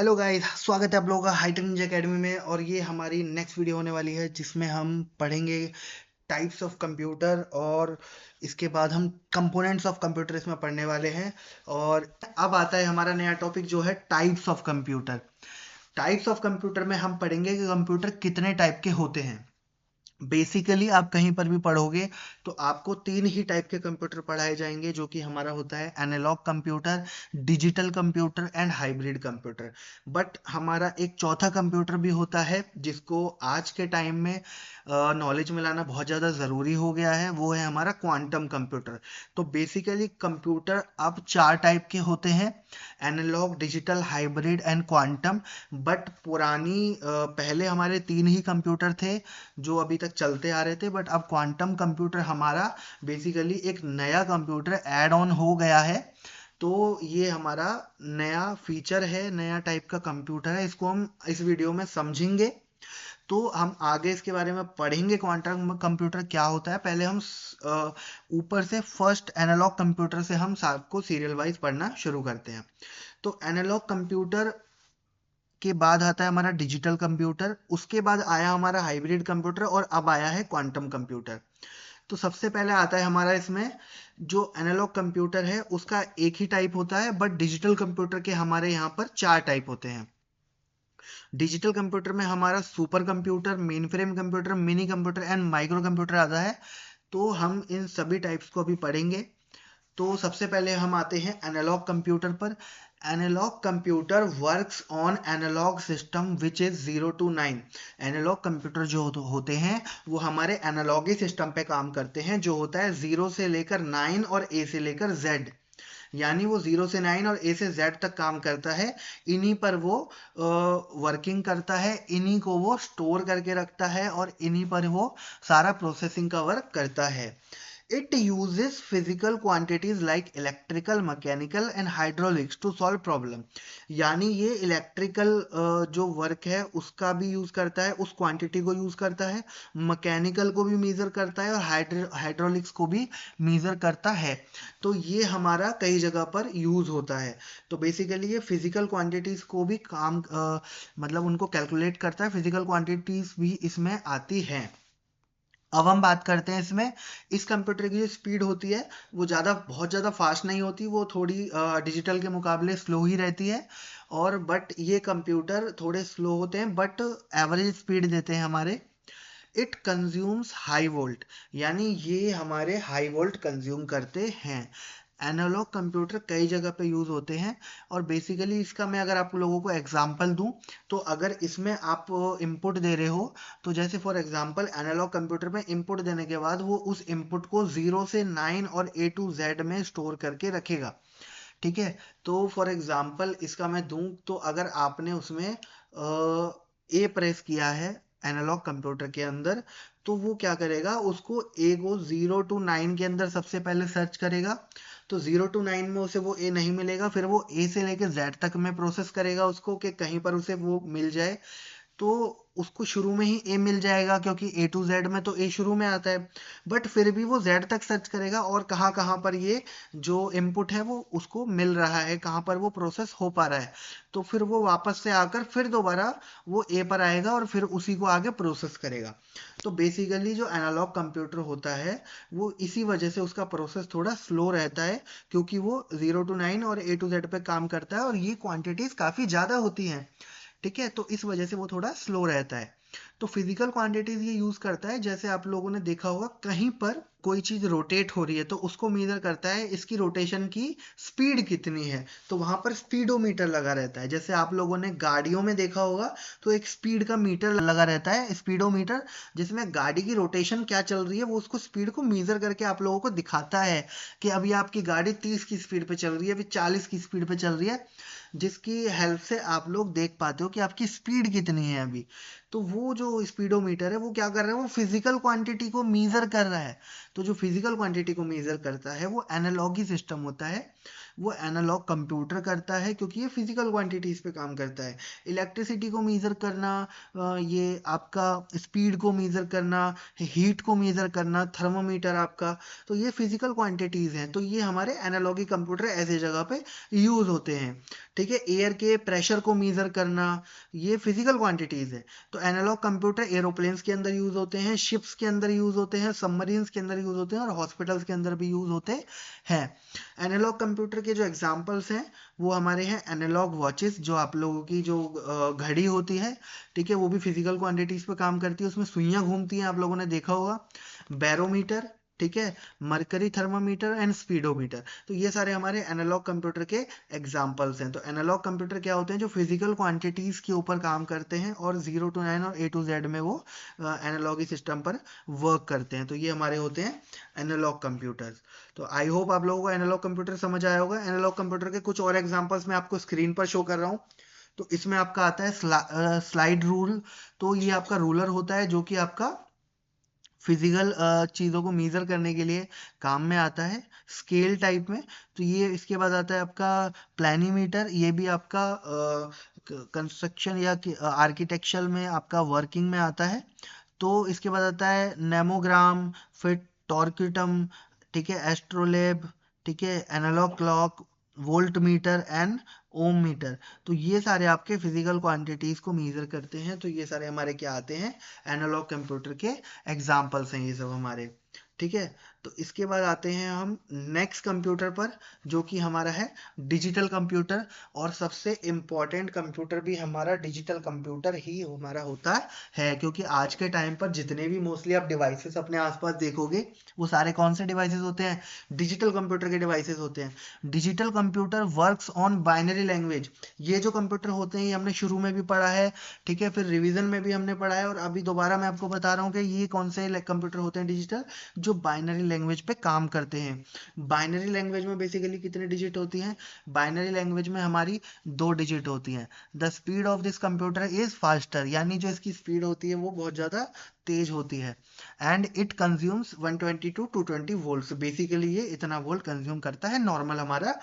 Hello guys, स्वागत है आप लोगों का हाईटेक निंजा अकेडमी में। और ये हमारी नेक्स्ट वीडियो होने वाली है जिसमें हम पढ़ेंगे टाइप्स ऑफ कंप्यूटर, और इसके बाद हम कंपोनेंट्स ऑफ कंप्यूटर इसमें पढ़ने वाले हैं। और अब आता है हमारा नया टॉपिक जो है types of computer. Types of computer में हम पढ़ेंगे कि कंप्यूटर कितने टाइप के होते हैं। बेसिकली आप कहीं पर भी पढ़ोगे तो आपको तीन ही टाइप के कंप्यूटर पढ़ाए जाएंगे, जो कि हमारा होता है analogue computer, digital computer and hybrid computer. But हमारा एक चौथा कंप्यूटर भी होता है जिसको आज के टाइम में नॉलेज में लाना बहुत ज़्यादा ज़रूरी हो गया है, वो है हमारा क्वांटम कंप्यूटर। तो बेसिकली कंप्यूटर अब चार टाइप के होते हैं: analogue, digital, hybrid and quantum. But पहले हमारे तीन ही कंप्यूटर थे जो अभी तक चलते आ रहे थे, बट अब क्वांटम कंप्यूटर हमारा बेसिकली एक नया कंप्यूटर ऐड ऑन हो गया है। तो ये हमारा नया फीचर है, नया टाइप का कंप्यूटर है, इसको हम इस वीडियो में समझेंगे। तो हम आगे इसके बारे में पढ़ेंगे क्वांटम कंप्यूटर क्या होता है। पहले हम ऊपर से फर्स्ट एनालॉग कंप्यूटर से हम सबको सीरियल वाइज पढ़ना शुरू करते हैं। तो एनालॉग कंप्यूटर के बाद आता है हमारा डिजिटल कंप्यूटर, उसके बाद आया हमारा हाइब्रिड कंप्यूटर, और अब आया है क्वांटम कंप्यूटर। तो सबसे पहले आता है हमारा इसमें जो एनालॉग कंप्यूटर है उसका एक ही टाइप होता है, बट डिजिटल कंप्यूटर के हमारे यहाँ पर चार टाइप होते हैं। डिजिटल कंप्यूटर में हमारा super computer, main frame computer, mini computer and micro computer आता है। तो हम इन सभी टाइप्स को अभी पढ़ेंगे। तो सबसे पहले हम आते हैं एनालॉग कंप्यूटर पर। Analogue computer works on analogue system which is 0 to 9। Analogue computer जो होते हैं वो हमारे एनालॉगी सिस्टम पे काम करते हैं, जो होता है 0 से लेकर 9 और ए से लेकर जेड। यानी वो 0 से 9 और ए से जेड तक काम करता है। इन्हीं पर वो वर्किंग करता है, इन्हीं को वो स्टोर करके रखता है, और इन्हीं पर वो सारा प्रोसेसिंग का वर्क करता है। It uses physical quantities like electrical, mechanical and hydraulics to solve problem। यानी ये इलेक्ट्रिकल जो वर्क है उसका भी यूज करता है, उस क्वांटिटी को यूज करता है, मैकेनिकल को भी मेजर करता है, और हाइड्रोलिक्स को भी मेजर करता है। तो ये हमारा कई जगह पर यूज होता है। तो बेसिकली ये फिजिकल क्वांटिटीज को भी मतलब उनको कैलकुलेट करता है, फिजिकल क्वांटिटीज भी इसमें आती हैं। अब हम बात करते हैं इसमें, इस कंप्यूटर की जो स्पीड होती है वो बहुत ज़्यादा फास्ट नहीं होती, वो थोड़ी डिजिटल के मुकाबले स्लो ही रहती है। और बट ये कंप्यूटर थोड़े स्लो होते हैं, बट एवरेज स्पीड देते हैं हमारे। इट कंज्यूम्स हाई वोल्ट, यानी ये हमारे हाई वोल्ट कंज्यूम करते हैं। एनालॉग कंप्यूटर कई जगह पे यूज होते हैं, और बेसिकली इसका मैं अगर आप लोगों को एग्जांपल दूं, तो अगर इसमें आप इनपुट दे रहे हो, तो जैसे फॉर एग्जांपल एनालॉग कंप्यूटर में इनपुट देने के बाद वो उस इनपुट को 0 से 9 और A to Z में स्टोर करके रखेगा। ठीक है। तो फॉर एग्जांपल इसका मैं दूं, तो अगर आपने उसमें ए प्रेस किया है एनालॉग कंप्यूटर के अंदर, तो वो क्या करेगा, उसको ए को 0 to 9 के अंदर सबसे पहले सर्च करेगा। तो 0 to 9 में उसे वो ए नहीं मिलेगा, फिर वो ए से लेके जेड तक में प्रोसेस करेगा उसको, कि कहीं पर उसे वो मिल जाए। तो उसको शुरू में ही ए मिल जाएगा, क्योंकि A to Z में तो ए शुरू में आता है। बट फिर भी वो जेड तक सर्च करेगा, और कहाँ कहाँ पर ये जो इनपुट है वो उसको मिल रहा है, कहाँ पर वो प्रोसेस हो पा रहा है। तो फिर वो वापस से आकर फिर दोबारा वो ए पर आएगा, और फिर उसी को आगे प्रोसेस करेगा। तो बेसिकली जो एनालॉग कंप्यूटर होता है वो इसी वजह से उसका प्रोसेस थोड़ा स्लो रहता है, क्योंकि वो 0 to 9 और A to Z पे काम करता है, और ये क्वांटिटीज काफ़ी ज़्यादा होती हैं। ठीक है। तो इस वजह से वो थोड़ा स्लो रहता है। तो फिजिकल क्वांटिटीज ये यूज करता है, जैसे आप लोगों ने देखा होगा कहीं पर कोई चीज रोटेट हो रही है तो उसको मेजर करता है इसकी रोटेशन की स्पीड कितनी है, तो वहां पर स्पीडोमीटर लगा रहता है। जैसे आप लोगों ने गाड़ियों में देखा होगा तो एक स्पीड का मीटर लगा रहता है, स्पीडोमीटर, जिसमें गाड़ी की रोटेशन क्या चल रही है वो उसको स्पीड को मेजर करके आप लोगों को दिखाता है कि अभी आपकी गाड़ी 30 की स्पीड पे चल रही है, अभी 40 की स्पीड पे चल रही है, जिसकी हेल्प से आप लोग देख पाते हो कि आपकी स्पीड कितनी है अभी। तो वो जो स्पीडोमीटर है वो क्या कर रहा है, वो फिजिकल क्वांटिटी को मेजर कर रहा है। तो जो फिजिकल क्वांटिटी को मेजर करता है वो एनालॉगी सिस्टम होता है। वो एनालॉग कंप्यूटर करता है, क्योंकि ये फिजिकल क्वांटिटीज पे काम करता है। इलेक्ट्रिसिटी को मेजर करना, ये आपका स्पीड को मेजर करना, हीट को मेजर करना, थर्मोमीटर आपका, तो ये फिजिकल क्वांटिटीज हैं। तो ये हमारे एनालॉगी कंप्यूटर ऐसे जगह पे यूज होते हैं। ठीक है, एयर के प्रेशर को मेजर करना, ये फिजिकल क्वांटिटीज है। तो एनालॉग कंप्यूटर एरोप्लेन्स के अंदर यूज होते हैं, शिप्स के अंदर यूज होते हैं, सबमरीन्स के अंदर यूज होते हैं और हॉस्पिटल्स के अंदर भी यूज होते हैं। एनालॉग कंप्यूटर के जो एग्जांपल्स हैं वो हमारे हैं एनालॉग वॉचेस, जो आप लोगों की जो घड़ी होती है, ठीक है, वो भी फिजिकल क्वांटिटीज पे काम करती है, उसमें सुइयां घूमती हैं, आप लोगों ने देखा होगा। बैरोमीटर, ठीक है, मरकरी थर्मामीटर एंड स्पीडोमीटर, तो ये सारे हमारे एनालॉग कंप्यूटर के एग्जांपल्स हैं। तो एनालॉग कंप्यूटर क्या होते हैं, जो फिजिकल क्वांटिटीज के ऊपर काम करते हैं और 0 to 9 और A to Z में वो एनालॉगी सिस्टम पर वर्क करते हैं। तो ये हमारे होते हैं एनालॉग कंप्यूटर्स। तो आई होप आप लोगों को एनालॉग कंप्यूटर समझ आया होगा। एनालॉग कंप्यूटर के कुछ और एग्जांपल्स मैं आपको स्क्रीन पर शो कर रहा हूँ। तो इसमें आपका आता है स्लाइड रूल। तो ये आपका रूलर होता है जो कि आपका फिजिकल चीज़ों को मेजर करने के लिए काम में आता है स्केल टाइप में। तो ये इसके बाद आता है आपका प्लानीमीटर, ये भी आपका कंस्ट्रक्शन या आर्किटेक्चर में आपका वर्किंग में आता है। तो इसके बाद आता है नेमोग्राम, फिर टॉर्क्यूटम, ठीक है, एस्ट्रोलेब, ठीक है, analogue clock, volt meter and ohm meter. तो ये सारे आपके फिजिकल क्वांटिटीज को मेजर करते हैं। तो ये सारे हमारे क्या आते हैं, एनालॉग कंप्यूटर के एग्जाम्पल्स हैं ये सब हमारे। ठीक है, तो इसके बाद आते हैं हम नेक्स्ट कंप्यूटर पर, जो कि हमारा है डिजिटल कंप्यूटर। और सबसे इम्पोर्टेंट कंप्यूटर भी हमारा डिजिटल कंप्यूटर ही हमारा होता है, क्योंकि आज के टाइम पर जितने भी मोस्टली आप डिवाइसेस अपने आसपास देखोगे, वो सारे कौन से डिवाइसेस होते हैं, डिजिटल कंप्यूटर के डिवाइसेस होते हैं। Digital computer works on binary language. ये जो कंप्यूटर होते हैं ये हमने शुरू में भी पढ़ा है, ठीक है, फिर रिवीजन में भी हमने पढ़ा है, और अभी दोबारा मैं आपको बता रहा हूँ कि ये कौन से कंप्यूटर होते हैं डिजिटल, जो बाइनरी लैंग्वेज पे काम करते हैं। बाइनरी लैंग्वेज में बेसिकली कितने डिजिट होती हैं, बाइनरी लैंग्वेज में हमारी 2 डिजिट होती हैं। The speed of this computer is faster, यानी जो इसकी स्पीड होती है वो बहुत ज़्यादा तेज होती है। And it consumes 120 to 220 volt, basically ये इतना वोल्ट कंज्यूम करता है नॉर्मल हमारा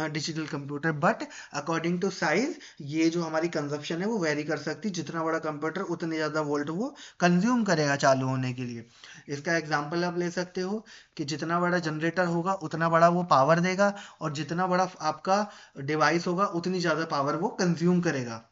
digital computer. But according to size ये जो हमारी कंजप्शन है वो वेरी कर सकती है, जितना बड़ा कंप्यूटर उतने ज़्यादा वोल्ट वो कंज्यूम करेगा चालू होने के लिए। इसका एग्जांपल आप ले सकते हो कि जितना बड़ा जनरेटर होगा उतना बड़ा वो पावर देगा, और जितना बड़ा आपका डिवाइस होगा उतनी ज़्यादा पावर वो कंज्यूम करेगा।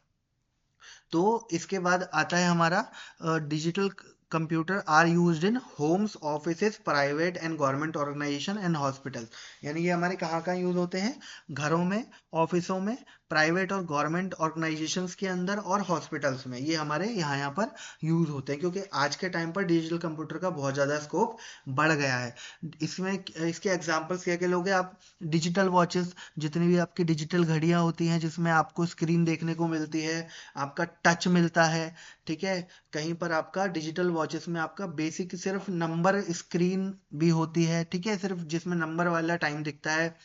तो इसके बाद आता है हमारा digital computer are used in homes, offices, private and government organisation and hospital. यानी ये हमारे कहाँ कहाँ यूज होते हैं, घरों में, ऑफिसों में, प्राइवेट और गवर्नमेंट ऑर्गेनाइजेशंस के अंदर और हॉस्पिटल्स में, ये हमारे यहाँ यहाँ पर यूज होते हैं, क्योंकि आज के टाइम पर डिजिटल कंप्यूटर का बहुत ज़्यादा स्कोप बढ़ गया है। इसमें इसके एग्जाम्पल्स क्या क्या लोगे आप, डिजिटल वॉचेस, जितनी भी आपकी डिजिटल घड़ियाँ होती हैं जिसमें आपको स्क्रीन देखने को मिलती है, आपका टच मिलता है, ठीक है, कहीं पर आपका डिजिटल वॉचेस में आपका बेसिक सिर्फ नंबर स्क्रीन भी होती है, ठीक है, सिर्फ जिसमें नंबर वाला टाइम दिखता है।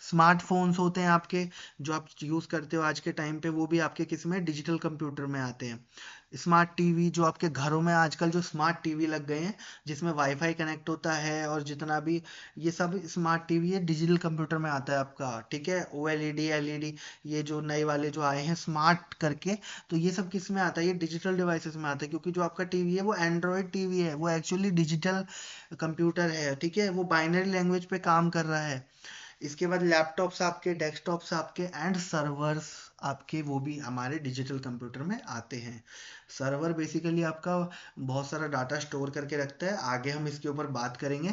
स्मार्टफोन्स होते हैं आपके जो आप यूज़ करते हो आज के टाइम पे, वो भी आपके किस में, डिजिटल कंप्यूटर में आते हैं। स्मार्ट टीवी, जो आपके घरों में आजकल जो स्मार्ट टीवी लग गए हैं जिसमें वाईफाई कनेक्ट होता है, और जितना भी ये सब स्मार्ट टीवी है डिजिटल कंप्यूटर में आता है आपका, ठीक है, OLED LED, ये जो नए वाले जो आए हैं स्मार्ट करके, तो ये सब किस में आता है, ये डिजिटल डिवाइसेस में आता है। क्योंकि जो आपका टीवी है वो एंड्रॉयड टीवी है, वो एक्चुअली डिजिटल कंप्यूटर है, ठीक है, वो बाइनरी लैंग्वेज पे काम कर रहा है। इसके बाद लैपटॉप्स आपके, डेस्कटॉप्स आपके एंड सर्वर्स आपके, वो भी हमारे डिजिटल कंप्यूटर में आते हैं। सर्वर बेसिकली आपका बहुत सारा डाटा स्टोर करके रखता है, आगे हम इसके ऊपर बात करेंगे।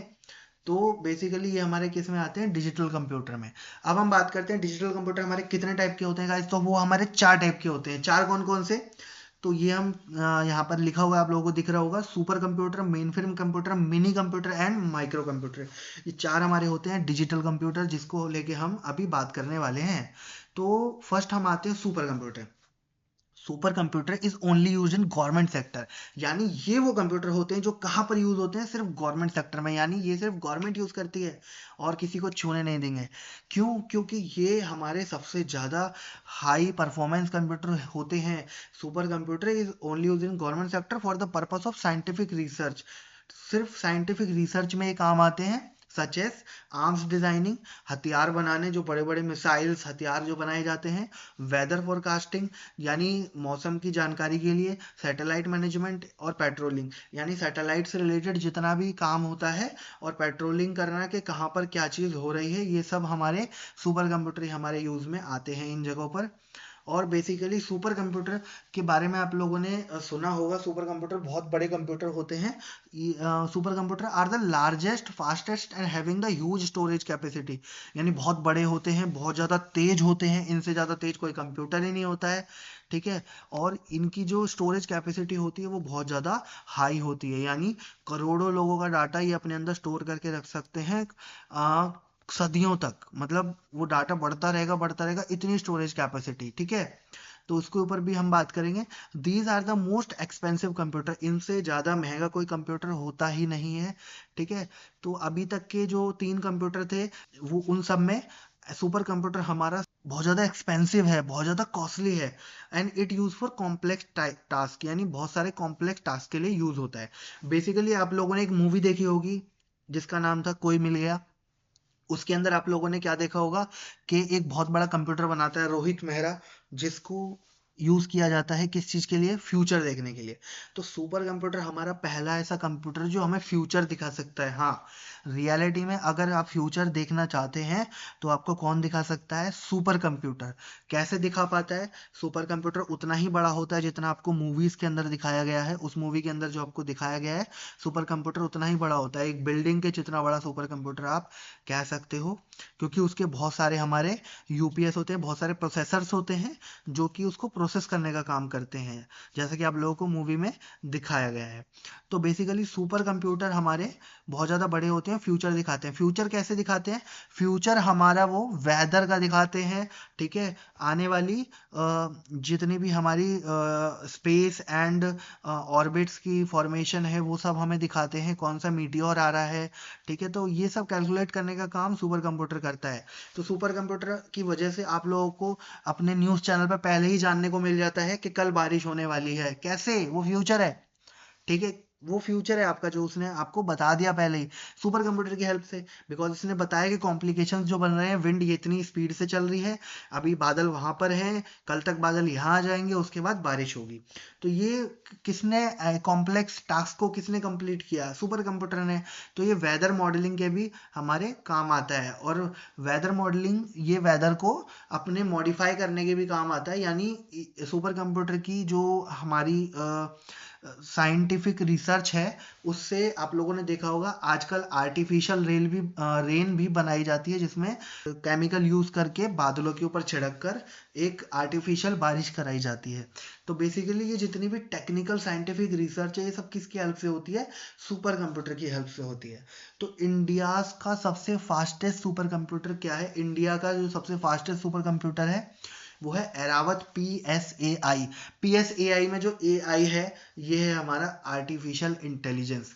तो बेसिकली ये हमारे किस में आते हैं, डिजिटल कंप्यूटर में। अब हम बात करते हैं डिजिटल कंप्यूटर हमारे कितने टाइप के होते हैं गाइस, तो वो हमारे 4 टाइप के होते हैं। 4 कौन कौन से, तो ये हम यहाँ पर लिखा हुआ है, आप लोगों को दिख रहा होगा, super computer, main frame computer, mini computer and micro computer. ये 4 हमारे होते हैं डिजिटल कंप्यूटर, जिसको लेके हम अभी बात करने वाले हैं। तो फर्स्ट हम आते हैं super computer. Super computer is only use in government sector, यानी ये वो कंप्यूटर होते हैं जो कहाँ पर यूज होते हैं, सिर्फ गवर्नमेंट सेक्टर में, यानी ये सिर्फ गवर्नमेंट यूज करती है और किसी को छूने नहीं देंगे। क्यों, क्योंकि ये हमारे सबसे ज़्यादा हाई परफॉर्मेंस कंप्यूटर होते हैं। Super computer is only use in government sector for the purpose of scientific research, सिर्फ साइंटिफिक रिसर्च में ये काम आते हैं, सच एस आर्म्स डिजाइनिंग, हथियार बनाने, जो बड़े बड़े मिसाइल्स हथियार जो बनाए जाते हैं, वेदर फोरकास्टिंग यानी मौसम की जानकारी के लिए, सैटेलाइट मैनेजमेंट और पेट्रोलिंग यानी सैटेलाइट से रिलेटेड जितना भी काम होता है और पेट्रोलिंग करना कि कहाँ पर क्या चीज़ हो रही है, ये सब हमारे सुपर कंप्यूटर हमारे यूज़ में आते हैं इन जगहों पर। और बेसिकली सुपर कंप्यूटर के बारे में आप लोगों ने सुना होगा, सुपर कंप्यूटर बहुत बड़े कंप्यूटर होते हैं। Super computer are the largest fastest and having the huge storage capacity, यानी बहुत बड़े होते हैं, बहुत ज़्यादा तेज होते हैं, इनसे ज़्यादा तेज कोई कंप्यूटर ही नहीं होता है, ठीक है। और इनकी जो स्टोरेज कैपेसिटी होती है वो बहुत ज़्यादा हाई होती है, यानी करोड़ों लोगों का डाटा ये अपने अंदर स्टोर करके रख सकते हैं सदियों तक, मतलब वो डाटा बढ़ता रहेगा, इतनी स्टोरेज कैपेसिटी, ठीक है। तो उसके ऊपर भी हम बात करेंगे। These are the most expensive computer, इनसे ज़्यादा महंगा कोई कंप्यूटर होता ही नहीं है, ठीक है। तो अभी तक के जो 3 कंप्यूटर थे वो उन सब में सुपर कंप्यूटर हमारा बहुत ज़्यादा एक्सपेंसिव है, बहुत ज़्यादा कॉस्टली है, and it use for complex task, यानी बहुत सारे कॉम्प्लेक्स टास्क के लिए यूज होता है। बेसिकली आप लोगों ने एक मूवी देखी होगी जिसका नाम था कोई मिल गया। उसके अंदर आप लोगों ने क्या देखा होगा कि एक बहुत बड़ा कंप्यूटर बनाता है रोहित मेहरा, जिसको यूज किया जाता है किस चीज के लिए, फ्यूचर देखने के लिए। तो सुपर कंप्यूटर हमारा पहला ऐसा कंप्यूटर जो हमें फ्यूचर दिखा सकता है। हाँ, रियलिटी में अगर आप फ्यूचर देखना चाहते हैं तो आपको कौन दिखा सकता है, सुपर कंप्यूटर। कैसे दिखा पाता है, सुपर कंप्यूटर उतना ही बड़ा होता है जितना आपको मूवीज के अंदर दिखाया गया है, उस मूवी के अंदर जो आपको दिखाया गया है सुपर कंप्यूटर उतना ही बड़ा होता है, एक बिल्डिंग के जितना बड़ा सुपर कंप्यूटर आप कह सकते हो, क्योंकि उसके बहुत सारे हमारे यूपीएस होते हैं, बहुत सारे प्रोसेसर्स होते हैं जो कि उसको प्रोसेस करने का काम करते हैं, जैसा कि आप लोगों को मूवी में दिखाया गया है। तो बेसिकली सुपर कंप्यूटर हमारे बहुत ज़्यादा बड़े होते हैं, फ्यूचर दिखाते हैं। फ्यूचर कैसे दिखाते हैं, फ्यूचर हमारा वो वेदर का दिखाते हैं, ठीक है। आने वाली जितनी भी हमारी स्पेस एंड ऑर्बिट्स की फॉर्मेशन है वो सब हमें दिखाते हैं, कौन सा मीटियोर आ रहा है, ठीक है। तो ये सब कैलकुलेट करने का काम सुपर कंप्यूटर करता है। तो सुपर कंप्यूटर की वजह से आप लोगों को अपने न्यूज़ चैनल पर पहले ही जानने को मिल जाता है कि कल बारिश होने वाली है। कैसे, वो फ्यूचर है, ठीक है। वो फ्यूचर है आपका जो उसने आपको बता दिया पहले ही सुपर कंप्यूटर की हेल्प से, बिकॉज इसने बताया कि कॉम्प्लिकेशंस जो बन रहे हैं, विंड ये इतनी स्पीड से चल रही है, अभी बादल वहां पर हैं, कल तक बादल यहाँ आ जाएंगे, उसके बाद बारिश होगी। तो ये किसने कॉम्प्लेक्स टास्क को किसने कंप्लीट किया, सुपर कंप्यूटर ने। तो ये वेदर मॉडलिंग के भी हमारे काम आता है, और वेदर मॉडलिंग ये वेदर को अपने मॉडिफाई करने के भी काम आता है, यानी सुपर कंप्यूटर की जो हमारी साइंटिफिक रिसर्च है उससे आप लोगों ने देखा होगा आजकल आर्टिफिशियल रेन भी बनाई जाती है, जिसमें केमिकल यूज करके बादलों के ऊपर छिड़क कर एक आर्टिफिशियल बारिश कराई जाती है। तो बेसिकली ये जितनी भी टेक्निकल साइंटिफिक रिसर्च है ये सब किसकी हेल्प से होती है, सुपर कंप्यूटर की हेल्प से होती है। तो इंडिया का सबसे फास्टेस्ट सुपर कंप्यूटर क्या है, इंडिया का जो सबसे फास्टेस्ट सुपर कंप्यूटर है वो है एरावत PSAI। PSAI में जो AI है ये है हमारा आर्टिफिशियल इंटेलिजेंस,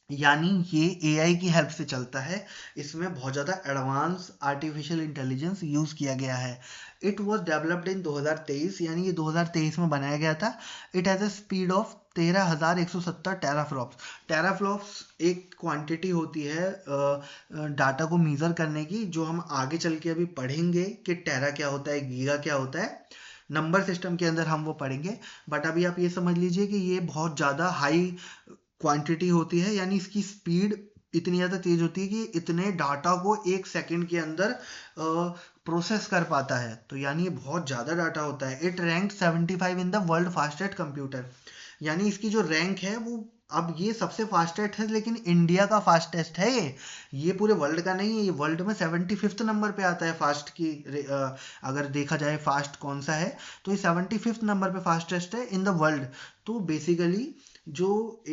यानी ये AI की हेल्प से चलता है। इसमें बहुत ज़्यादा एडवांस आर्टिफिशियल इंटेलिजेंस यूज़ किया गया है। इट वॉज डेवलप्ड इन 2023, यानी ये 2023 में बनाया गया था। It has a speed of 13,170 teraflops. Teraflops एक क्वांटिटी होती है डाटा को मीज़र करने की, जो हम आगे चल के अभी पढ़ेंगे कि टेरा क्या होता है, गीगा क्या होता है, नंबर सिस्टम के अंदर हम वो पढ़ेंगे। बट अभी आप ये समझ लीजिए कि ये बहुत ज़्यादा हाई क्वांटिटी होती है, यानी इसकी स्पीड इतनी ज़्यादा तेज होती है कि इतने डाटा को एक सेकंड के अंदर प्रोसेस कर पाता है। तो यानी ये बहुत ज़्यादा डाटा होता है। It rank 75 in the world fastest computer, यानी इसकी जो रैंक है वो, अब ये सबसे फास्टेस्ट है लेकिन इंडिया का फास्टेस्ट है ये पूरे वर्ल्ड का नहीं है। ये वर्ल्ड में 75th नंबर पे आता है फास्ट की अगर देखा जाए फास्ट कौन सा है, तो ये 75th नंबर पे फास्टेस्ट है इन द वर्ल्ड। तो बेसिकली जो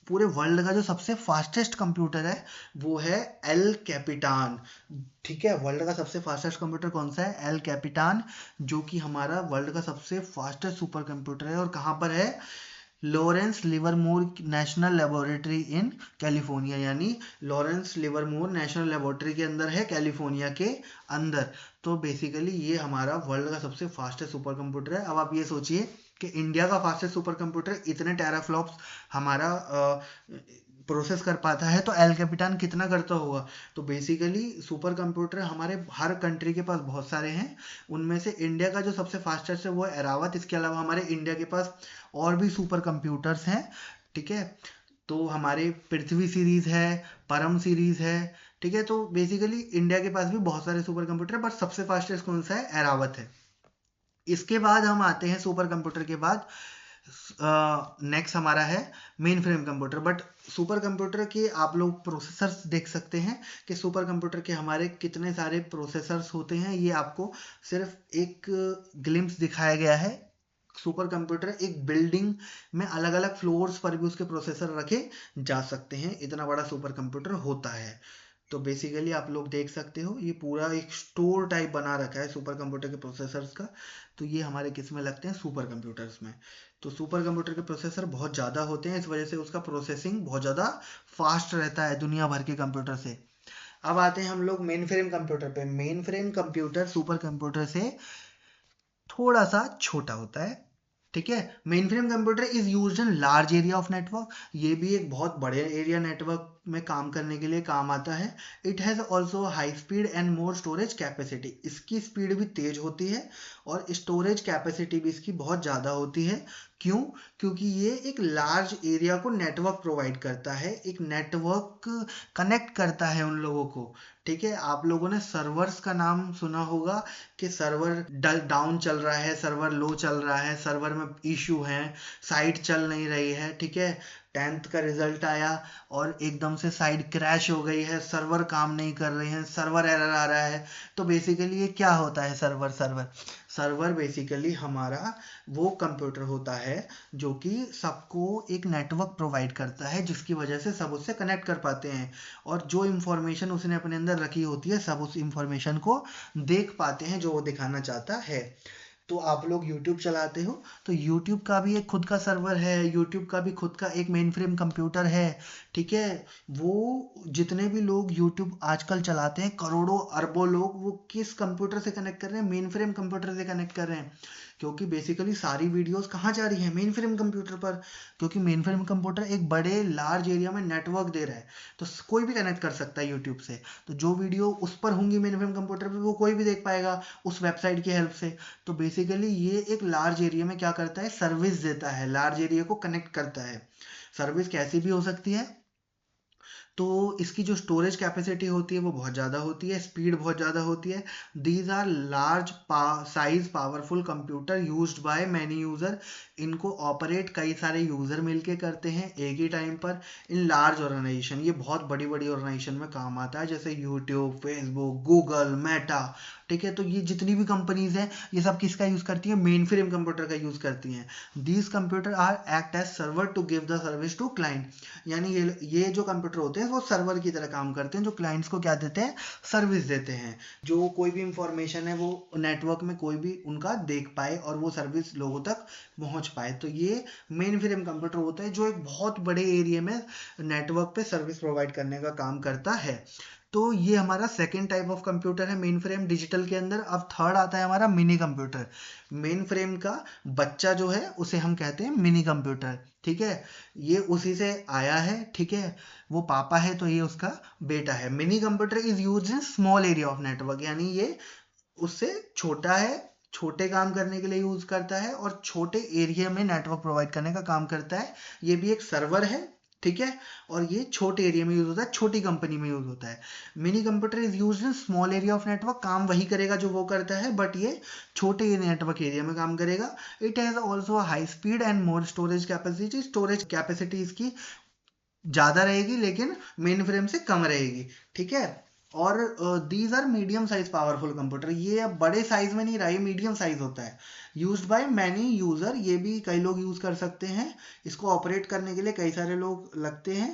पूरे वर्ल्ड का जो सबसे फास्टेस्ट कंप्यूटर है वो है एल कैपिटान, ठीक है। वर्ल्ड का सबसे फास्टेस्ट कंप्यूटर कौन सा है, एल कैपिटान, जो कि हमारा वर्ल्ड का सबसे फास्टेस्ट सुपर कंप्यूटर है। और कहाँ पर है, Lawrence Livermore national laboratory in California, यानी लॉरेंस लिवरमोर नेशनल लेबोरेटरी के अंदर है, कैलिफोर्निया के अंदर। तो बेसिकली ये हमारा वर्ल्ड का सबसे फास्टेस्ट सुपर कंप्यूटर है। अब आप ये सोचिए कि इंडिया का फास्टेस्ट सुपर कंप्यूटर इतने टेराफ्लॉप्स हमारा प्रोसेस कर पाता है तो एल कैपिटान कितना करता होगा। तो बेसिकली सुपर कंप्यूटर हमारे हर कंट्री के पास बहुत सारे हैं। उनमें से इंडिया का जो सबसे फास्टेस्ट है वो है एरावत। इसके अलावा हमारे इंडिया के पास और भी सुपर कंप्यूटर्स हैं, ठीक है। तो हमारे पृथ्वी सीरीज है, परम सीरीज है, ठीक है। तो बेसिकली इंडिया के पास भी बहुत सारे सुपर कंप्यूटर है, बट सबसे फास्टेस्ट कौन सा है, एरावत है। इसके बाद हम आते हैं सुपर कंप्यूटर के बाद नेक्स्ट हमारा है main frame computer. But super computer के आप लोग प्रोसेसर्स देख सकते हैं कि सुपर कंप्यूटर के हमारे कितने सारे प्रोसेसर्स होते हैं। ये आपको सिर्फ एक ग्लिम्स दिखाया गया है। सुपर कंप्यूटर एक बिल्डिंग में अलग अलग फ्लोर्स पर भी उसके प्रोसेसर रखे जा सकते हैं, इतना बड़ा सुपर कंप्यूटर होता है। तो बेसिकली आप लोग देख सकते हो ये पूरा एक स्टोर टाइप बना रखा है सुपर कंप्यूटर के प्रोसेसर्स का। तो ये हमारे किस में लगते हैं, सुपर कंप्यूटर्स में। तो सुपर कंप्यूटर के प्रोसेसर बहुत ज़्यादा होते हैं, इस वजह से उसका प्रोसेसिंग बहुत ज़्यादा फास्ट रहता है दुनिया भर के कंप्यूटर से। अब आते हैं हम लोग मेन फ्रेम कंप्यूटर पे। Main frame computer super computer से थोड़ा सा छोटा होता है, ठीक है। Main frame computer is used in large area of network. ये भी एक बहुत बड़े एरिया नेटवर्क में काम करने के लिए काम आता है। It has also high speed and more storage capacity. इसकी स्पीड भी तेज होती है और स्टोरेज कैपेसिटी भी इसकी बहुत ज़्यादा होती है। क्यों? क्योंकि ये एक लार्ज एरिया को नेटवर्क प्रोवाइड करता है, एक नेटवर्क कनेक्ट करता है उन लोगों को, ठीक है। आप लोगों ने सर्वर्स का नाम सुना होगा कि सर्वर डाउन चल रहा है, सर्वर लो चल रहा है, सर्वर में इशू है, साइट चल नहीं रही है, ठीक है। 10th का रिजल्ट आया और एकदम से साइट क्रैश हो गई है, सर्वर काम नहीं कर रहे हैं, सर्वर एरर आ रहा है। तो बेसिकली ये क्या होता है, सर्वर सर्वर सर्वर बेसिकली हमारा वो कंप्यूटर होता है जो कि सबको एक नेटवर्क प्रोवाइड करता है, जिसकी वजह से सब उससे कनेक्ट कर पाते हैं और जो इंफॉर्मेशन उसने अपने अंदर रखी होती है सब उस इंफॉर्मेशन को देख पाते हैं जो वो दिखाना चाहता है। तो आप लोग YouTube चलाते हो तो YouTube का भी एक खुद का सर्वर है, YouTube का भी खुद का एक मेन फ्रेम कंप्यूटर है, ठीक है। वो जितने भी लोग YouTube आजकल चलाते हैं, करोड़ों अरबों लोग, वो किस कंप्यूटर से कनेक्ट कर रहे हैं, मेन फ्रेम कंप्यूटर से कनेक्ट कर रहे हैं। क्योंकि बेसिकली सारी वीडियोस कहाँ जा रही है, मेन फ्रेम कंप्यूटर पर। क्योंकि मेन फ्रेम कंप्यूटर एक बड़े लार्ज एरिया में नेटवर्क दे रहा है, तो कोई भी कनेक्ट कर सकता है यूट्यूब से। तो जो वीडियो उस पर होंगी मेन फ्रेम कंप्यूटर पर वो कोई भी देख पाएगा उस वेबसाइट की हेल्प से। तो बेसिकली ये एक लार्ज एरिया में क्या करता है, सर्विस देता है, लार्ज एरिया को कनेक्ट करता है। सर्विस कैसी भी हो सकती है। तो इसकी जो स्टोरेज कैपेसिटी होती है वो बहुत ज़्यादा होती है, स्पीड बहुत ज़्यादा होती है। These are large size powerful computer used by many user. इनको ऑपरेट कई सारे यूज़र मिलके करते हैं एक ही टाइम पर इन लार्ज ऑर्गेनाइजेशन। ये बहुत बड़ी बड़ी ऑर्गेनाइजेशन में काम आता है, जैसे यूट्यूब, फेसबुक, गूगल, मेटा, ठीक है। तो ये जितनी भी कंपनीज हैं ये सब किसका यूज़ करती है, मेन फ्रेम कंप्यूटर का यूज़ करती हैं। These computer are act as server to give the service to client. यानी ये जो कंप्यूटर होते हैं वो सर्वर की तरह काम करते हैं, जो क्लाइंट्स को क्या देते हैं, सर्विस देते हैं। जो कोई भी इंफॉर्मेशन है वो नेटवर्क में कोई भी उनका देख पाए और वो सर्विस लोगों तक पहुंच पाए। तो ये मेन फ्रेम कंप्यूटर होता है जो एक बहुत बड़े एरिया में नेटवर्क पे सर्विस प्रोवाइड करने का काम करता है। तो ये हमारा सेकेंड टाइप ऑफ कंप्यूटर है मेन फ्रेम डिजिटल के अंदर। अब थर्ड आता है हमारा मिनी कंप्यूटर। मेन फ्रेम का बच्चा जो है उसे हम कहते हैं मिनी कंप्यूटर, ठीक है। ये उसी से आया है, ठीक है। वो पापा है तो ये उसका बेटा है। Mini computer is used in small area of network. यानी ये उससे छोटा है, छोटे काम करने के लिए यूज करता है और छोटे एरिया में नेटवर्क प्रोवाइड करने का काम करता है। ये भी एक सर्वर है, ठीक है। और ये छोटे एरिया में यूज होता है, छोटी कंपनी में यूज होता है। Mini computer is use in small area of network. काम वही करेगा जो वो करता है, बट ये छोटे नेटवर्क एरिया में काम करेगा। It has also high speed and more storage capacity. Storage capacity इसकी ज्यादा रहेगी लेकिन मेन फ्रेम से कम रहेगी, ठीक है। और these are medium size powerful computer. ये अब बड़े साइज में नहीं रहा, ये मीडियम साइज होता है। Used by many user. ये भी कई लोग यूज कर सकते हैं। इसको ऑपरेट करने के लिए कई सारे लोग लगते हैं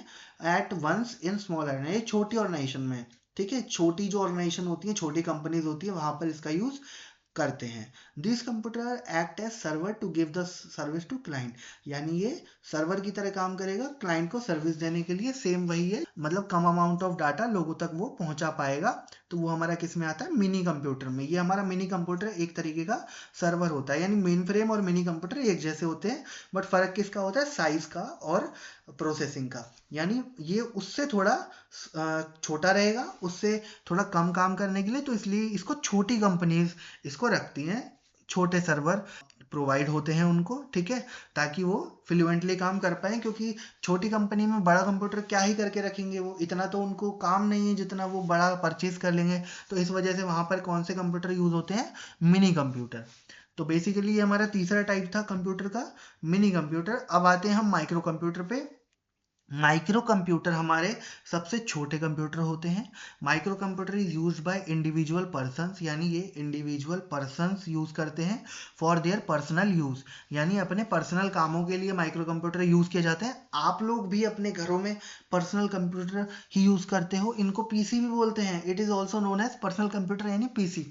at once in small organisation, छोटी ऑर्गेनाइजेशन में, ठीक है। छोटी जो ऑर्गेनाइजेशन होती है, छोटी कंपनीज होती है, वहां पर इसका यूज करते हैं। This computer act as server to give the service to client. यानी ये सर्वर की तरह काम करेगा क्लाइंट को सर्विस देने के लिए। सेम वही है, मतलब कम अमाउंट ऑफ डाटा लोगों तक वो पहुंचा पाएगा तो वो हमारा किस में आता है, मिनी कंप्यूटर में। ये हमारा मिनी कंप्यूटर एक तरीके का सर्वर होता है, यानी मेन फ्रेम और मिनी कंप्यूटर एक जैसे होते हैं, बट फर्क किसका होता है, साइज का और प्रोसेसिंग का। यानी ये उससे थोड़ा छोटा रहेगा, उससे थोड़ा कम काम करने के लिए, तो इसलिए इसको छोटी कंपनीज इसको रखती हैं, छोटे सर्वर प्रोवाइड होते हैं उनको, ठीक है, ताकि वो फ्लुएंटली काम कर पाए। क्योंकि छोटी कंपनी में बड़ा कंप्यूटर क्या ही करके रखेंगे, वो इतना तो उनको काम नहीं है जितना वो बड़ा परचेज कर लेंगे। तो इस वजह से वहां पर कौन से कंप्यूटर यूज होते हैं, मिनी कंप्यूटर। तो बेसिकली ये हमारा तीसरा टाइप था कंप्यूटर का, मिनी कंप्यूटर। अब आते हैं हम माइक्रो कंप्यूटर पे। माइक्रो कंप्यूटर हमारे सबसे छोटे कंप्यूटर होते हैं। Micro computer is use by individual persons, यानी ये इंडिविजुअल पर्सन्स यूज करते हैं फॉर देयर पर्सनल यूज, यानी अपने पर्सनल कामों के लिए माइक्रो कंप्यूटर यूज किए जाते हैं। आप लोग भी अपने घरों में पर्सनल कंप्यूटर ही यूज करते हो, इनको पीसी भी बोलते हैं। It is also known as personal computer यानी पीसी।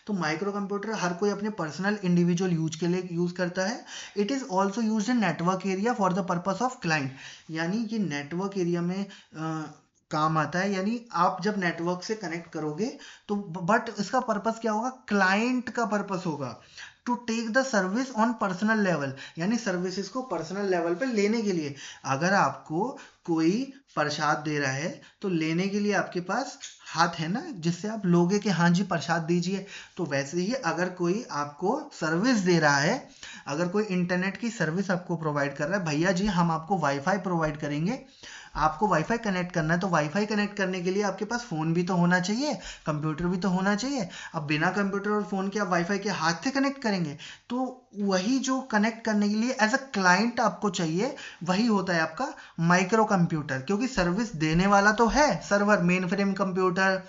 तो माइक्रो कंप्यूटर हर कोई अपने पर्सनल इंडिविजुअल यूज के लिए यूज करता है। It is also use in network area for the purpose of client, यानी ये नेटवर्क एरिया में काम आता है। यानी आप जब नेटवर्क से कनेक्ट करोगे तो, बट इसका पर्पस क्या होगा, क्लाइंट का पर्पस होगा to take the service on personal level, यानी सर्विसेज को पर्सनल लेवल पे लेने के लिए। अगर आपको कोई प्रसाद दे रहा है तो लेने के लिए आपके पास हाथ है ना, जिससे आप लोगे कि हाँ जी प्रसाद दीजिए। तो वैसे ही अगर कोई आपको सर्विस दे रहा है, अगर कोई इंटरनेट की सर्विस आपको प्रोवाइड कर रहा है, भैया जी हम आपको वाईफाई प्रोवाइड करेंगे, आपको वाईफाई कनेक्ट करना है, तो वाईफाई कनेक्ट करने के लिए आपके पास फोन भी तो होना चाहिए, कंप्यूटर भी तो होना चाहिए। अब बिना कंप्यूटर और फोन के आप वाईफाई के हाथ से कनेक्ट करेंगे, तो वही जो कनेक्ट करने के लिए एज अ क्लाइंट आपको चाहिए, वही होता है आपका माइक्रो कंप्यूटर। क्योंकि सर्विस देने वाला तो है server, main frame computer,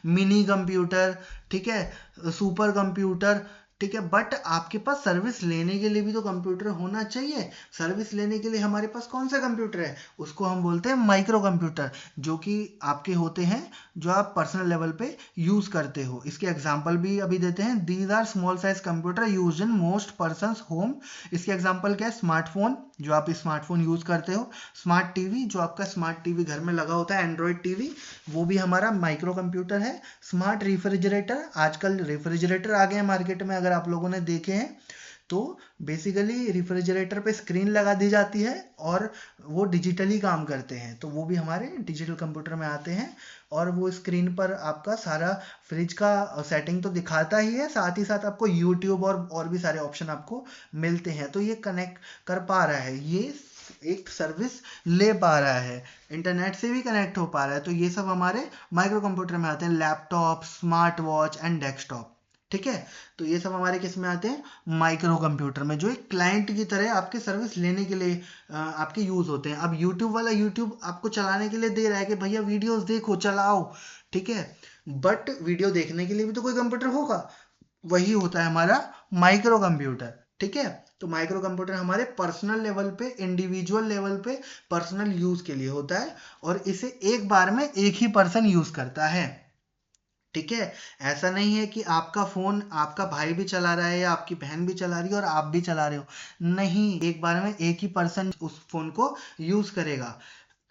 mini computer, ठीक है, सुपर कंप्यूटर, ठीक है, बट आपके पास सर्विस लेने के लिए भी तो कंप्यूटर होना चाहिए। सर्विस लेने के लिए हमारे पास कौन सा कंप्यूटर है, उसको हम बोलते हैं माइक्रो कंप्यूटर, जो कि आपके होते हैं, जो आप पर्सनल लेवल पे यूज करते हो। इसके एग्जांपल भी अभी देते हैं, these are small size computer use in most persons home. इसके एग्जांपल क्या है, स्मार्टफोन, जो आप स्मार्टफोन यूज करते हो, स्मार्ट टीवी, जो आपका स्मार्ट टीवी घर में लगा होता है, एंड्रॉइड टीवी, वो भी हमारा माइक्रो कंप्यूटर है। स्मार्ट रेफ्रिजरेटर, आजकल रेफ्रिजरेटर आ गए हैं मार्केट में, अगर आप लोगों ने देखे हैं तो बेसिकली रेफ्रिजरेटर पे स्क्रीन लगा दी जाती है और वो डिजिटली काम करते हैं, तो वो भी हमारे डिजिटल कंप्यूटर में आते हैं। और वो स्क्रीन पर आपका सारा फ्रिज का सेटिंग तो दिखाता ही है, साथ ही साथ आपको यूट्यूब और भी सारे ऑप्शन आपको मिलते हैं। तो ये कनेक्ट कर पा रहा है, ये एक सर्विस ले पा रहा है, इंटरनेट से भी कनेक्ट हो पा रहा है। तो ये सब हमारे माइक्रो कंप्यूटर में आते हैं, laptop, smart watch and desktop, ठीक है। तो ये सब हमारे किस में आते हैं, माइक्रो कंप्यूटर में, जो एक क्लाइंट की तरह आपके सर्विस लेने के लिए आपके यूज होते हैं। अब यूट्यूब वाला यूट्यूब आपको चलाने के लिए दे रहा है कि भैया वीडियोस देखो, चलाओ, ठीक है, बट वीडियो देखने के लिए भी तो कोई कंप्यूटर होगा, वही होता है हमारा माइक्रो कंप्यूटर, ठीक है। तो माइक्रो कंप्यूटर हमारे पर्सनल लेवल पे, इंडिविजुअल लेवल पे पर्सनल यूज के लिए होता है, और इसे एक बार में एक ही पर्सन यूज करता है, ठीक है। ऐसा नहीं है कि आपका फोन आपका भाई भी चला रहा है या आपकी बहन भी चला रही है और आप भी चला रहे हो, नहीं, एक बार में एक ही पर्सन उस फोन को यूज करेगा।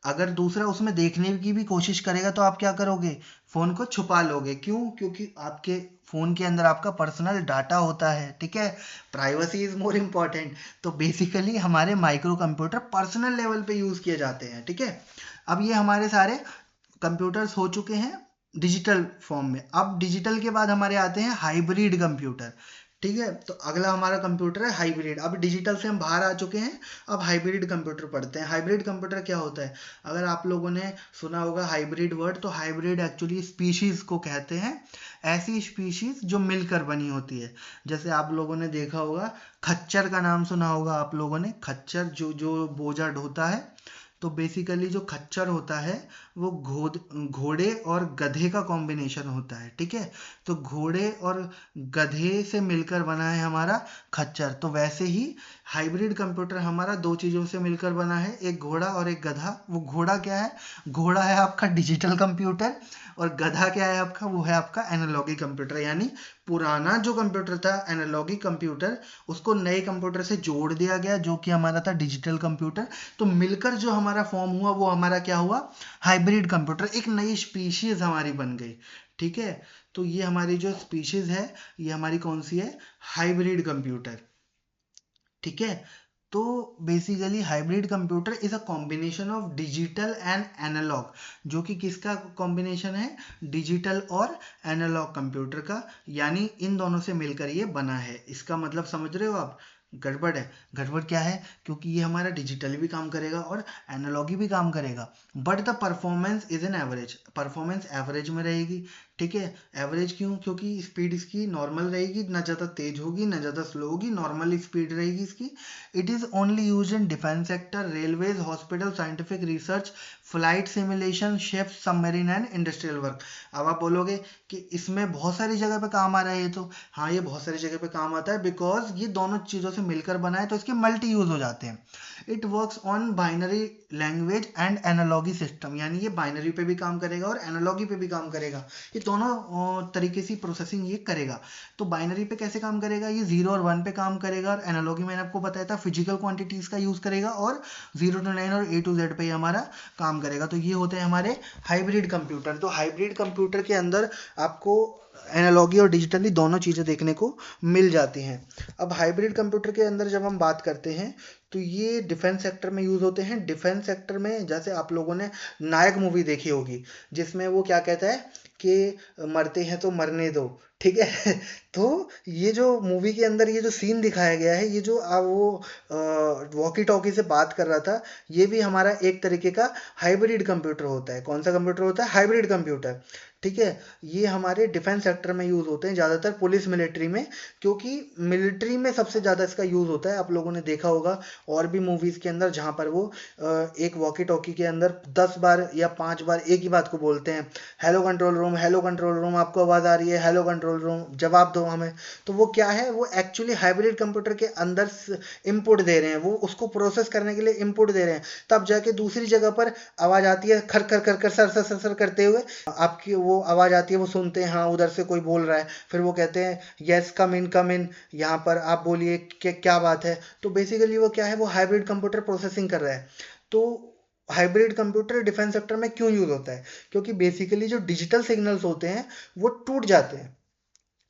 अगर दूसरा उसमें देखने की भी कोशिश करेगा तो आप क्या करोगे, फोन को छुपा लोगे, क्यों, क्योंकि आपके फोन के अंदर आपका पर्सनल डाटा होता है, ठीक है, प्राइवेसी इज मोर इम्पोर्टेंट। तो बेसिकली हमारे माइक्रो कंप्यूटर पर्सनल लेवल पे यूज किए जाते हैं, ठीक है। अब ये हमारे सारे कंप्यूटर्स हो चुके हैं डिजिटल फॉर्म में। अब डिजिटल के बाद हमारे आते हैं हाइब्रिड कंप्यूटर, ठीक है। तो अगला हमारा कंप्यूटर है हाइब्रिड। अब डिजिटल से हम बाहर आ चुके हैं, अब हाइब्रिड कंप्यूटर पढ़ते हैं। हाइब्रिड कंप्यूटर क्या होता है, अगर आप लोगों ने सुना होगा हाइब्रिड वर्ड, तो हाइब्रिड एक्चुअली स्पीशीज को कहते हैं, ऐसी स्पीशीज जो मिलकर बनी होती है। जैसे आप लोगों ने देखा होगा, खच्चर का नाम सुना होगा आप लोगों ने, खच्चर जो जो बोझा ढोता है। तो बेसिकली जो खच्चर होता है वो घोड़े और गधे का कॉम्बिनेशन होता है, ठीक है। तो घोड़े और गधे से मिलकर बना है हमारा खच्चर। तो वैसे ही हाइब्रिड कंप्यूटर हमारा दो चीजों से मिलकर बना है, एक घोड़ा और एक गधा। वो घोड़ा क्या है, घोड़ा है आपका डिजिटल कंप्यूटर, और गधा क्या है आपका, वो है आपका एनालॉगिक कंप्यूटर। यानी पुराना जो कंप्यूटर था एनालॉगिक कंप्यूटर, उसको नए कंप्यूटर से जोड़ दिया गया, जो कि हमारा था डिजिटल कंप्यूटर। तो मिलकर जो हमारा फॉर्म हुआ वो हमारा क्या हुआ, हाइब्रिड कंप्यूटर, एक नई स्पीशीज हमारी बन गई, ठीक है, तो ये हमारी जो स्पीशीज है ये हमारी कौन सी है, हाइब्रिड कंप्यूटर। ठीक है, तो basically hybrid computer is a combination of digital and analog, जो कि किसका कॉम्बिनेशन है, डिजिटल और एनालॉग कंप्यूटर का, यानी इन दोनों से मिलकर ये बना है। इसका मतलब समझ रहे हो आप, गड़बड़ है। गड़बड़ क्या है, क्योंकि ये हमारा डिजिटली भी काम करेगा और एनालॉगी भी काम करेगा, but the performance is an average, performance average में रहेगी। ठीक है, एवरेज क्यों, क्योंकि स्पीड इसकी नॉर्मल रहेगी, ना ज़्यादा तेज होगी ना ज़्यादा स्लो होगी, नॉर्मल स्पीड रहेगी इसकी। It is only use in defence sector, railways, hospital, scientific research, flight simulation, ship, submarine and industrial work. अब आप बोलोगे कि इसमें बहुत सारी जगह पे काम आ रहा है ये, तो हाँ ये बहुत सारी जगह पे काम आता है, बिकॉज ये दोनों चीज़ों से मिलकर बना है, तो इसके मल्टी यूज हो जाते हैं। It works on binary language and analogy system, यानी ये बाइनरी पे भी काम करेगा और एनालॉगी पे भी काम करेगा, ये दोनों तरीके से प्रोसेसिंग ये करेगा। तो बाइनरी पे कैसे काम करेगा, ये 0 और 1 पे काम करेगा, और एनालॉगी मैंने आपको बताया था फिजिकल क्वांटिटीज का यूज करेगा, और 0 to 9 और A to Z पे ही हमारा काम करेगा। तो ये होते हैं हमारे हाइब्रिड कंप्यूटर। तो हाइब्रिड कंप्यूटर के अंदर आपको एनालॉगी और डिजिटली दोनों चीज़ें देखने को मिल जाती हैं। अब हाइब्रिड कंप्यूटर के अंदर जब हम बात करते हैं तो ये डिफेंस सेक्टर में यूज़ होते हैं। डिफेंस सेक्टर में जैसे आप लोगों ने नायक मूवी देखी होगी, जिसमें वो क्या कहता है कि मरते हैं तो मरने दो। ठीक है तो ये जो मूवी के अंदर ये जो सीन दिखाया गया है, ये जो वो वॉकी टॉकी से बात कर रहा था, ये भी हमारा एक तरीके का हाइब्रिड कंप्यूटर होता है। कौन सा कंप्यूटर होता है, हाइब्रिड कंप्यूटर। ठीक है, ये हमारे डिफेंस सेक्टर में यूज़ होते हैं, ज़्यादातर पुलिस मिलिट्री में, क्योंकि मिलिट्री में सबसे ज़्यादा इसका यूज़ होता है। आप लोगों ने देखा होगा और भी मूवीज़ के अंदर, जहाँ पर वो एक वॉकी टॉकी के अंदर 10 बार या 5 बार एक ही बात को बोलते हैं, हेलो कंट्रोल रूम आपको आवाज़ आ रही है, हेलो कंट्रोल रूम जवाब दो हमें। तो वो क्या है, वो एक्चुअली हाइब्रिड कंप्यूटर के अंदर इनपुट दे रहे हैं, वो उसको प्रोसेस करने के लिए इनपुट दे रहे हैं, तब जाके दूसरी जगह पर आवाज़ आती है खर खर कर कर सर सर सर सर करते हुए, आपकी वो आवाज़ आती है, वो सुनते हैं हाँ उधर से कोई बोल रहा है, फिर वो कहते हैं यस कम इन, यहाँ पर आप बोलिए क्या बात है। तो बेसिकली वो क्या है, वो हाइब्रिड कंप्यूटर प्रोसेसिंग कर रहा है। तो हाइब्रिड कंप्यूटर डिफेंस सेक्टर में क्यों यूज होता है, क्योंकि बेसिकली जो डिजिटल सिग्नल्स होते हैं वो टूट जाते हैं।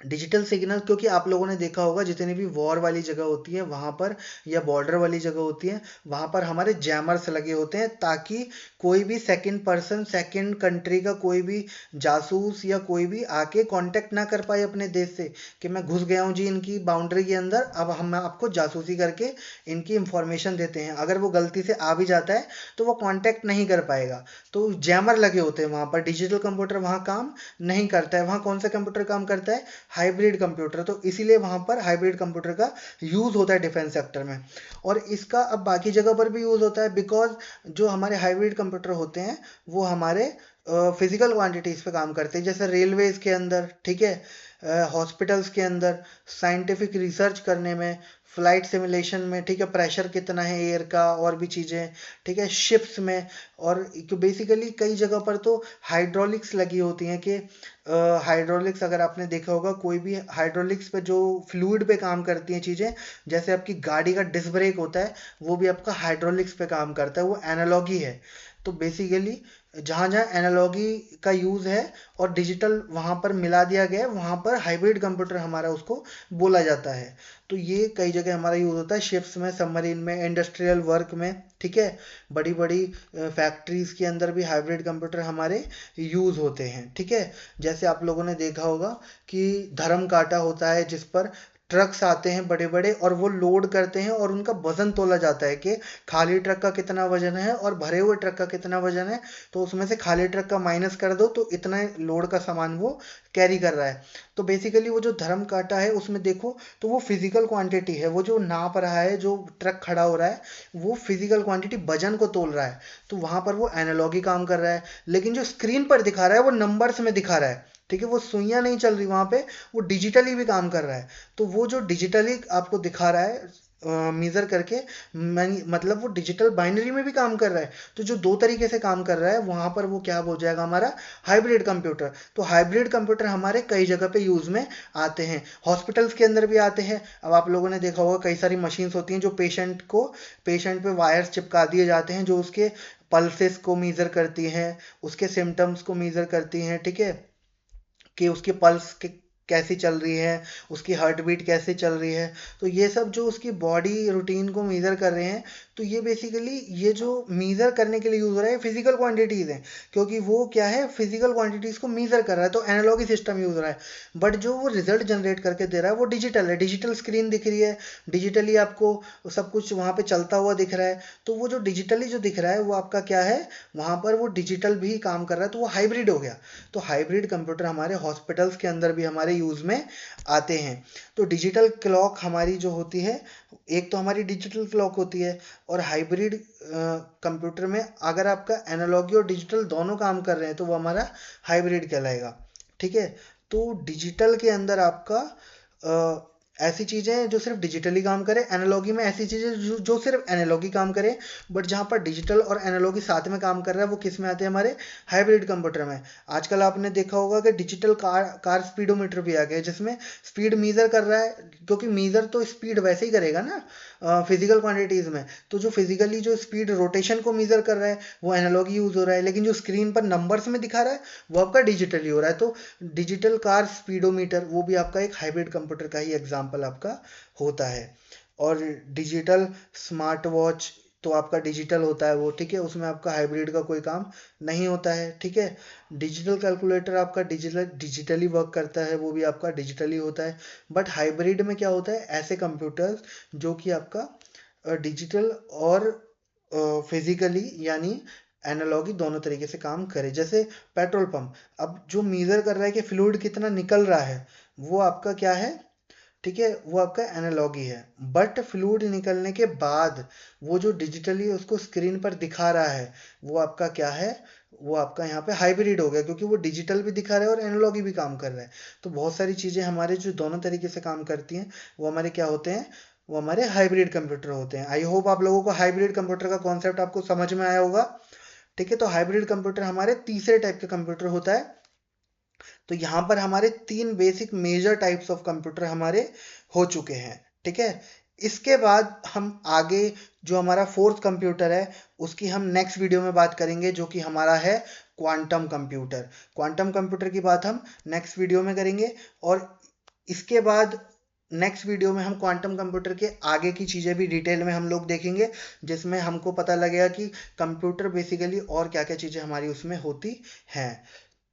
डिजिटल सिग्नल, क्योंकि आप लोगों ने देखा होगा जितनी भी वॉर वाली जगह होती है वहाँ पर, या बॉर्डर वाली जगह होती है वहाँ पर हमारे जैमर्स लगे होते हैं, ताकि कोई भी सेकंड पर्सन, सेकंड कंट्री का कोई भी जासूस या कोई भी आके कांटेक्ट ना कर पाए अपने देश से, कि मैं घुस गया हूँ जी इनकी बाउंड्री के अंदर, अब हम आपको जासूसी करके इनकी इंफॉर्मेशन देते हैं। अगर वो गलती से आ भी जाता है तो वो कांटेक्ट नहीं कर पाएगा। तो जैमर लगे होते हैं वहाँ पर, डिजिटल कंप्यूटर वहाँ काम नहीं करता है। वहाँ कौन सा कंप्यूटर काम करता है, हाइब्रिड कंप्यूटर। तो इसीलिए वहां पर हाइब्रिड कंप्यूटर का यूज होता है डिफेंस सेक्टर में। और इसका अब बाकी जगह पर भी यूज होता है, बिकॉज जो हमारे हाइब्रिड कंप्यूटर होते हैं वो हमारे फिजिकल क्वांटिटीज पे काम करते हैं, जैसे रेलवेज के अंदर, ठीक है, हॉस्पिटल्स के अंदर, साइंटिफिक रिसर्च करने में, फ्लाइट सिमुलेशन में, ठीक है, प्रेशर कितना है एयर का, और भी चीज़ें, ठीक है, शिप्स में। और बेसिकली कई जगह पर तो हाइड्रोलिक्स लगी होती हैं, कि हाइड्रोलिक्स अगर आपने देखा होगा, कोई भी हाइड्रोलिक्स पे जो फ्लूइड पे काम करती हैं चीज़ें, जैसे आपकी गाड़ी का डिस्क ब्रेक होता है, वो भी आपका हाइड्रोलिक्स पे काम करता है, वो एनालॉगी है। तो बेसिकली जहाँ जहाँ एनालॉगी का यूज़ है और डिजिटल वहाँ पर मिला दिया गया है, वहाँ पर हाइब्रिड कंप्यूटर हमारा उसको बोला जाता है। तो ये कई जगह हमारा यूज़ होता है, शिप्स में, सबमरीन में, इंडस्ट्रियल वर्क में, ठीक है, बड़ी बड़ी फैक्ट्रीज के अंदर भी हाइब्रिड कंप्यूटर हमारे यूज़ होते हैं। ठीक है, जैसे आप लोगों ने देखा होगा कि धर्म कांटा होता है, जिस पर ट्रक्स आते हैं बड़े बड़े और वो लोड करते हैं, और उनका वजन तोला जाता है कि खाली ट्रक का कितना वजन है और भरे हुए ट्रक का कितना वजन है, तो उसमें से खाली ट्रक का माइनस कर दो तो इतना लोड का सामान वो कैरी कर रहा है। तो बेसिकली वो जो धर्म कांटा है उसमें देखो तो वो फिजिकल क्वांटिटी है, वो जो नाप रहा है, जो ट्रक खड़ा हो रहा है, वो फिजिकल क्वांटिटी वजन को तोल रहा है। तो वहां पर वो एनालॉगी काम कर रहा है, लेकिन जो स्क्रीन पर दिखा रहा है वो नंबर्स में दिखा रहा है। ठीक है, वो सुइयां नहीं चल रही वहां पे, वो डिजिटली भी काम कर रहा है। तो वो जो डिजिटली आपको दिखा रहा है मीजर करके, मतलब वो डिजिटल बाइनरी में भी काम कर रहा है। तो जो दो तरीके से काम कर रहा है वहां पर वो क्या हो जाएगा, हमारा हाइब्रिड कंप्यूटर। तो हाइब्रिड कंप्यूटर हमारे कई जगह पे यूज में आते हैं, हॉस्पिटल्स के अंदर भी आते हैं। अब आप लोगों ने देखा होगा कई सारी मशीन्स होती हैं जो पेशेंट पे वायर्स चिपका दिए जाते हैं, जो उसके पल्सेस को मीजर करती हैं, उसके सिम्टम्स को मीजर करती हैं। ठीक है, कि उसकी पल्स के कैसी चल रही है, उसकी हार्ट बीट कैसे चल रही है। तो ये सब जो उसकी बॉडी रूटीन को मेज़र कर रहे हैं, तो ये बेसिकली ये जो मेज़र करने के लिए यूज़ हो रहा है फिजिकल क्वांटिटीज़ हैं, क्योंकि वो क्या है फिजिकल क्वांटिटीज़ को मेज़र कर रहा है, तो एनालॉगी सिस्टम यूज़ हो रहा है। बट जो वो रिजल्ट जनरेट करके दे रहा है वो डिजिटल है, डिजिटल स्क्रीन दिख रही है, डिजिटली आपको सब कुछ वहाँ पे चलता हुआ दिख रहा है। तो वो जो डिजिटली जो दिख रहा है वो आपका क्या है, वहाँ पर वो डिजिटल भी काम कर रहा है, तो वो हाइब्रिड हो गया। तो हाइब्रिड कंप्यूटर हमारे हॉस्पिटल्स के अंदर भी हमारे यूज़ में आते हैं। तो डिजिटल क्लॉक हमारी जो होती है, एक तो हमारी डिजिटल क्लॉक होती है, और हाइब्रिड कंप्यूटर में अगर आपका एनालॉगी और डिजिटल दोनों काम कर रहे हैं तो वो हमारा हाइब्रिड कहलाएगा। ठीक है। तो डिजिटल के अंदर आपका ऐसी चीज़ें जो सिर्फ डिजिटली काम करें, एनालॉगी में ऐसी चीज़ें जो सिर्फ एनालॉगी काम करें, बट जहाँ पर डिजिटल और एनालॉगी साथ में काम कर रहा है वो किस में आते हैं, हमारे हाइब्रिड कंप्यूटर में। आजकल आपने देखा होगा कि डिजिटल कार स्पीडोमीटर भी आ गया है, जिसमें स्पीड मीज़र कर रहा है, क्योंकि मीज़र तो स्पीड वैसे ही करेगा ना फिजिकल क्वांटिटीज़ में। तो जो फिजिकली जो स्पीड रोटेशन को मीज़र कर रहा है वो एनालॉगी यूज़ हो रहा है, लेकिन जो स्क्रीन पर नंबर्स में दिखा रहा है वो आपका डिजिटली हो रहा है। तो डिजिटल कार स्पीडोमीटर वो भी आपका एक हाइब्रिड कंप्यूटर का ही एग्जाम्पल आपका होता है। और डिजिटल स्मार्ट वॉच तो आपका डिजिटल होता है वो, ठीक है, उसमें आपका हाइब्रिड का कोई काम नहीं होता है। ठीक है। डिजिटल कैलकुलेटर आपका डिजिटली वर्क करता है, वो भी आपका डिजिटली होता है। बट हाइब्रिड में क्या होता है, ऐसे कंप्यूटर्स जो कि आपका डिजिटल और फिजिकली यानी एनालॉगी दोनों तरीके से काम करे। जैसे पेट्रोल पंप, अब जो मीज़र कर रहा है कि फ्लूइड कितना निकल रहा है वो आपका क्या है, ठीक है, वो आपका एनालॉगी है। बट फ्लूइड निकलने के बाद वो जो डिजिटली उसको स्क्रीन पर दिखा रहा है वो आपका क्या है, वो आपका यहाँ पे हाइब्रिड हो गया, क्योंकि वो डिजिटल भी दिखा रहा है और एनालॉगी भी काम कर रहा है। तो बहुत सारी चीज़ें हमारे जो दोनों तरीके से काम करती हैं वो हमारे क्या होते हैं, वो हमारे हाइब्रिड कंप्यूटर होते हैं। आई होप आप लोगों को हाइब्रिड कंप्यूटर का कॉन्सेप्ट आपको समझ में आया होगा। ठीक है। तो हाइब्रिड कंप्यूटर हमारे तीसरे टाइप का कंप्यूटर होता है। तो यहाँ पर हमारे तीन basic major types of computer हमारे हो चुके हैं। ठीक है। इसके बाद हम आगे जो हमारा फोर्थ कंप्यूटर है उसकी हम नेक्स्ट वीडियो में बात करेंगे, जो कि हमारा है क्वांटम कंप्यूटर। क्वांटम कंप्यूटर की बात हम नेक्स्ट वीडियो में करेंगे। और इसके बाद नेक्स्ट वीडियो में हम क्वांटम कंप्यूटर के आगे की चीज़ें भी डिटेल में हम लोग देखेंगे, जिसमें हमको पता लगेगा कि कंप्यूटर बेसिकली और क्या क्या चीज़ें हमारी उसमें होती हैं।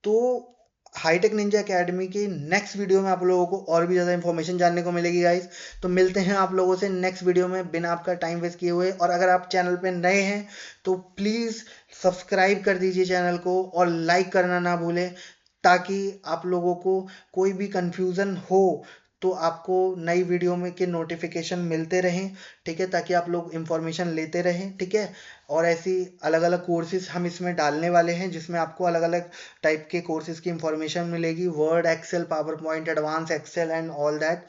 तो हाईटेक निंजा एकेडमी की नेक्स्ट वीडियो में आप लोगों को और भी ज़्यादा इन्फॉर्मेशन जानने को मिलेगी गाइस। तो मिलते हैं आप लोगों से नेक्स्ट वीडियो में बिना आपका टाइम वेस्ट किए हुए। और अगर आप चैनल पे नए हैं तो प्लीज़ सब्सक्राइब कर दीजिए चैनल को और लाइक करना ना भूलें, ताकि आप लोगों को कोई भी कंफ्यूजन हो तो आपको नई वीडियो में के नोटिफिकेशन मिलते रहें। ठीक है। ताकि आप लोग इंफॉर्मेशन लेते रहें। ठीक है। और ऐसी अलग अलग कोर्सेज हम इसमें डालने वाले हैं, जिसमें आपको अलग अलग टाइप के कोर्सेज की इंफॉर्मेशन मिलेगी, Word, Excel, PowerPoint, advance Excel and all that.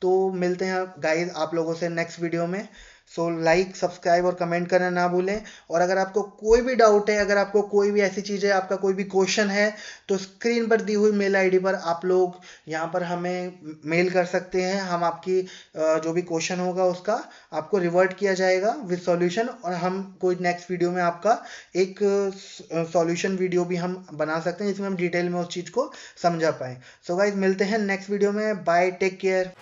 तो मिलते हैं गाइज आप लोगों से नेक्स्ट वीडियो में। सो लाइक, सब्सक्राइब और कमेंट करना ना भूलें। और अगर आपको कोई भी डाउट है, अगर आपको कोई भी ऐसी चीज़ है, आपका कोई भी क्वेश्चन है, तो स्क्रीन पर दी हुई मेल आईडी पर आप लोग यहाँ पर हमें मेल कर सकते हैं। हम आपकी जो भी क्वेश्चन होगा उसका आपको रिवर्ट किया जाएगा विद सॉल्यूशन, और हम कोई नेक्स्ट वीडियो में आपका एक सॉल्यूशन वीडियो भी हम बना सकते हैं, जिसमें हम डिटेल में उस चीज़ को समझा पाएँ। सो गाइज मिलते हैं नेक्स्ट वीडियो में। Bye, take care.